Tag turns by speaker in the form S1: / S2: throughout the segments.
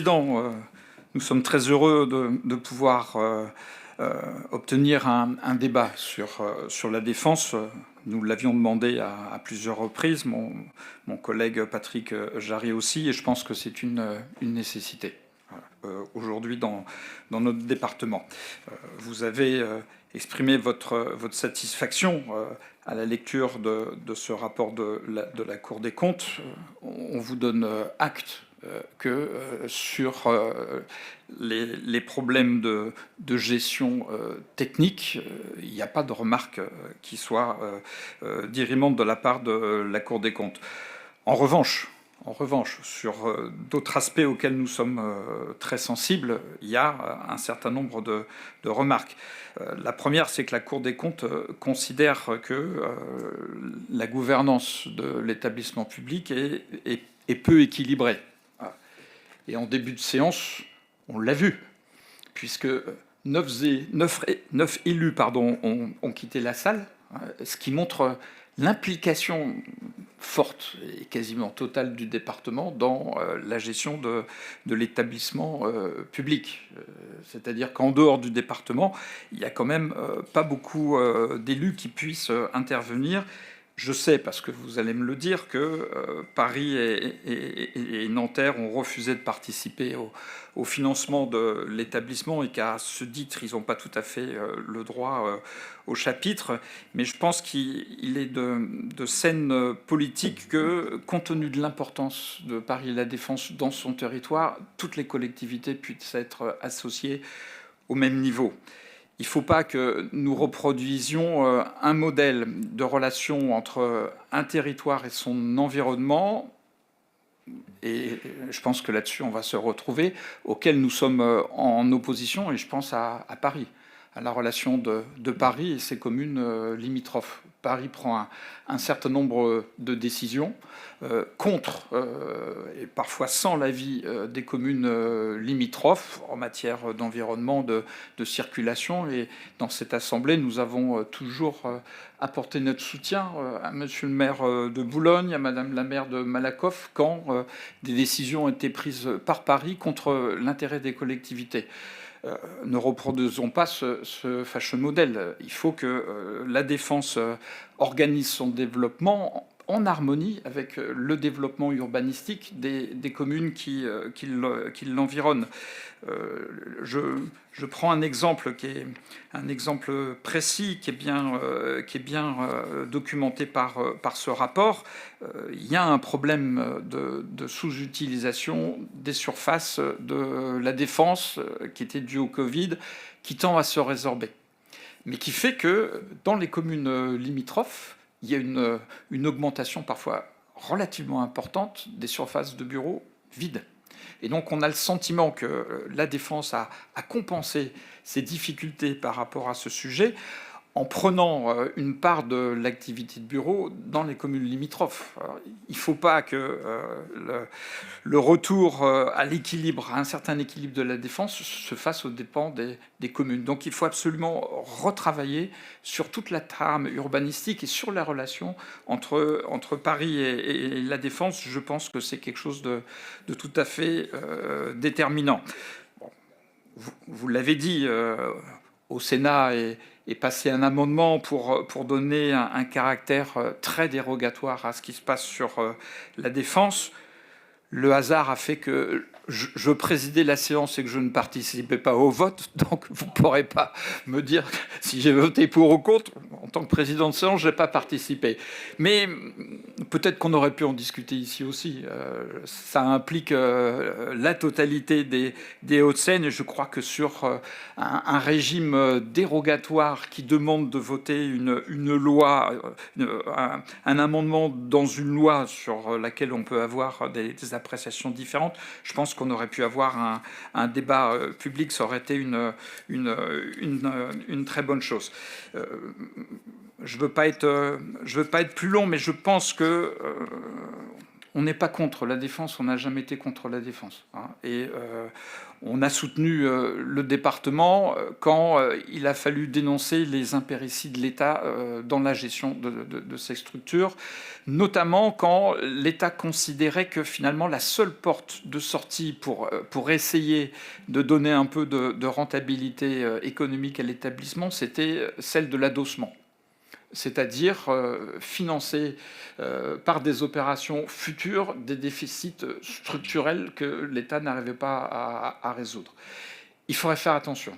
S1: Nous sommes très heureux de pouvoir obtenir un débat sur la défense. Nous l'avions demandé à plusieurs reprises, mon collègue Patrick Jarry aussi, et je pense que c'est une nécessité aujourd'hui dans notre département. Vous avez exprimé votre satisfaction à la lecture de ce rapport de la Cour des comptes. On vous donne acte que sur les problèmes de gestion technique, il n'y a pas de remarque qui soit dirimante de la part de la Cour des comptes. En revanche, sur d'autres aspects auxquels nous sommes très sensibles, il y a un certain nombre de remarques. La première, c'est que la Cour des comptes considère que la gouvernance de l'établissement public est peu équilibrée. Et en début de séance, on l'a vu, puisque 9 élus ont quitté la salle, ce qui montre l'implication forte et quasiment totale du département dans la gestion de l'établissement public. C'est-à-dire qu'en dehors du département, il n'y a quand même pas beaucoup d'élus qui puissent intervenir. Je sais, parce que vous allez me le dire, que Paris et Nanterre ont refusé de participer au financement de l'établissement et qu'à ce titre, ils n'ont pas tout à fait le droit au chapitre. Mais je pense qu'il est de saine politique que, compte tenu de l'importance de Paris et la Défense dans son territoire, toutes les collectivités puissent être associées au même niveau. Il ne faut pas que nous reproduisions un modèle de relation entre un territoire et son environnement, et je pense que là-dessus on va se retrouver, auquel nous sommes en opposition, et je pense à Paris, à la relation de Paris et ses communes limitrophes. Paris prend un certain nombre de décisions contre et parfois sans l'avis des communes limitrophes en matière d'environnement, de circulation. Et dans cette assemblée, nous avons toujours apporté notre soutien à monsieur le maire de Boulogne, à madame la maire de Malakoff, quand des décisions ont été prises par Paris contre l'intérêt des collectivités. Ne reproduisons pas ce fâcheux modèle. Il faut que la défense organise son développement en harmonie avec le développement urbanistique des communes qui l'environnent. Je prends un exemple qui est un exemple précis, qui est bien documenté par ce rapport. Il y a un problème de sous-utilisation des surfaces de la défense qui était dû au Covid, qui tend à se résorber, mais qui fait que dans les communes limitrophes, il y a une augmentation parfois relativement importante des surfaces de bureaux vides. Et donc on a le sentiment que la Défense a compensé ses difficultés par rapport à ce sujet en prenant une part de l'activité de bureau dans les communes limitrophes. Alors, il ne faut pas que le retour à l'équilibre, à un certain équilibre de la Défense, se fasse aux dépens des communes. Donc il faut absolument retravailler sur toute la trame urbanistique et sur la relation entre Paris et la Défense. Je pense que c'est quelque chose de tout à fait déterminant. Bon, vous l'avez dit, au Sénat est passé un amendement pour donner un caractère très dérogatoire à ce qui se passe sur la Défense. Le hasard a fait que je présidais la séance et que je ne participais pas au vote, donc vous ne pourrez pas me dire si j'ai voté pour ou contre. En tant que président de séance, je n'ai pas participé. Mais peut-être qu'on aurait pu en discuter ici aussi. Ça implique la totalité des Hauts-de-Seine, et je crois que sur un régime dérogatoire qui demande de voter une loi, un amendement dans une loi sur laquelle on peut avoir des appréciations différentes, je pense qu'on aurait pu avoir un débat public, ça aurait été une très bonne chose. Je veux pas être plus long, mais je pense que On n'est pas contre la défense, on n'a jamais été contre la défense, hein. Et on a soutenu le département quand il a fallu dénoncer les impérities de l'État dans la gestion de ces structures, notamment quand l'État considérait que finalement la seule porte de sortie pour essayer de donner un peu de rentabilité économique à l'établissement, c'était celle de l'adossement. C'est-à-dire financer par des opérations futures des déficits structurels que l'État n'arrivait pas à résoudre. Il faudrait faire attention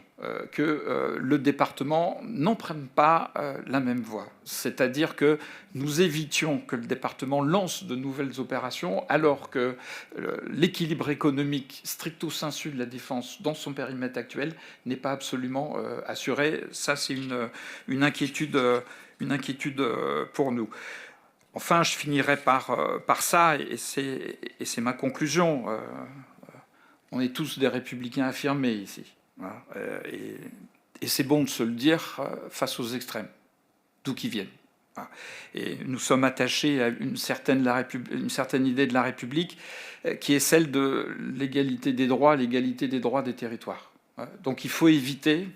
S1: que le département n'en prenne pas la même voie. C'est-à-dire que nous évitions que le département lance de nouvelles opérations alors que l'équilibre économique stricto sensu de la défense dans son périmètre actuel n'est pas absolument assuré. Ça, c'est une inquiétude pour nous. Enfin, je finirai par ça, et c'est ma conclusion. On est tous des républicains affirmés ici. Voilà. Et c'est bon de se le dire face aux extrêmes, d'où qu'ils viennent. Voilà. Et nous sommes attachés à une certaine idée de la République qui est celle de l'égalité des droits des territoires. Voilà. Donc il faut éviter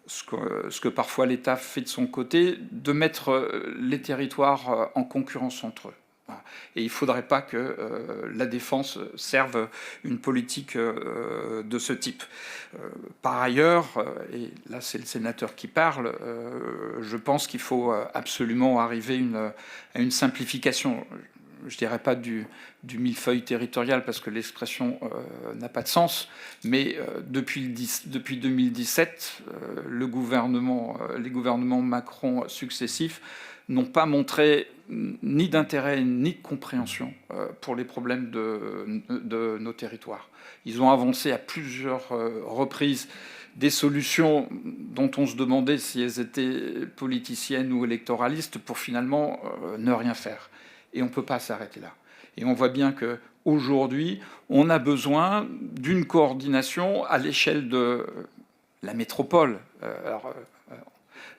S1: ce que parfois l'État fait de son côté, de mettre les territoires en concurrence entre eux. Et il ne faudrait pas que la défense serve une politique de ce type. Par ailleurs, et là c'est le sénateur qui parle, je pense qu'il faut absolument arriver à une simplification. Je ne dirais pas du millefeuille territorial parce que l'expression n'a pas de sens, mais depuis 2017, les gouvernements Macron successifs n'ont pas montré ni d'intérêt ni de compréhension pour les problèmes de nos territoires. Ils ont avancé à plusieurs reprises des solutions dont on se demandait si elles étaient politiciennes ou électoralistes pour finalement ne rien faire. Et on ne peut pas s'arrêter là. Et on voit bien qu'aujourd'hui, on a besoin d'une coordination à l'échelle de la métropole.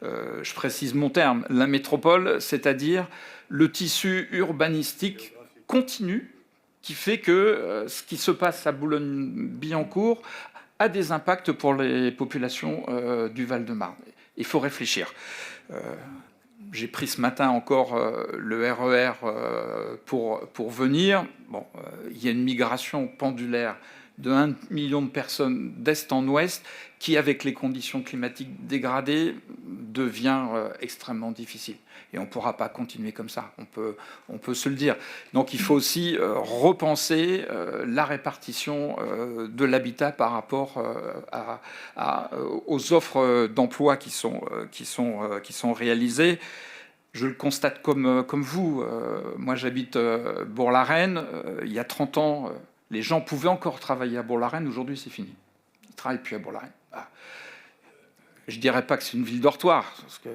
S1: Je précise mon terme, la métropole, c'est-à-dire le tissu urbanistique continu qui fait que ce qui se passe à Boulogne-Billancourt a des impacts pour les populations du Val-de-Marne. Il faut réfléchir. J'ai pris ce matin encore le RER pour venir. Bon, il y a une migration pendulaire de 1 million de personnes d'est en ouest qui, avec les conditions climatiques dégradées, devient extrêmement difficile. Et on ne pourra pas continuer comme ça, on peut se le dire. Donc il faut aussi repenser la répartition de l'habitat par rapport aux offres d'emploi qui sont réalisées. Je le constate comme vous. Moi, j'habite Bourg-la-Reine. Il y a 30 ans, les gens pouvaient encore travailler à Bourg-la-Reine. Aujourd'hui, c'est fini. Ils ne travaillent plus à Bourg-la-Reine. Ah. Je ne dirais pas que c'est une ville dortoir, parce que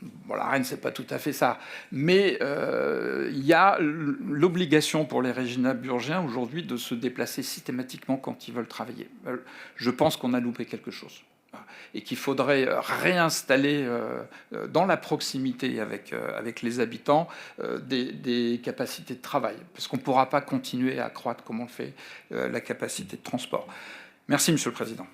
S1: Bourg-la-Reine, ce n'est pas tout à fait ça. Mais il y a l'obligation pour les régina-burgiens aujourd'hui de se déplacer systématiquement quand ils veulent travailler. Je pense qu'on a loupé quelque chose. Et qu'il faudrait réinstaller dans la proximité avec les habitants des capacités de travail. Parce qu'on ne pourra pas continuer à accroître, comme on le fait, la capacité de transport. Merci, Monsieur le Président.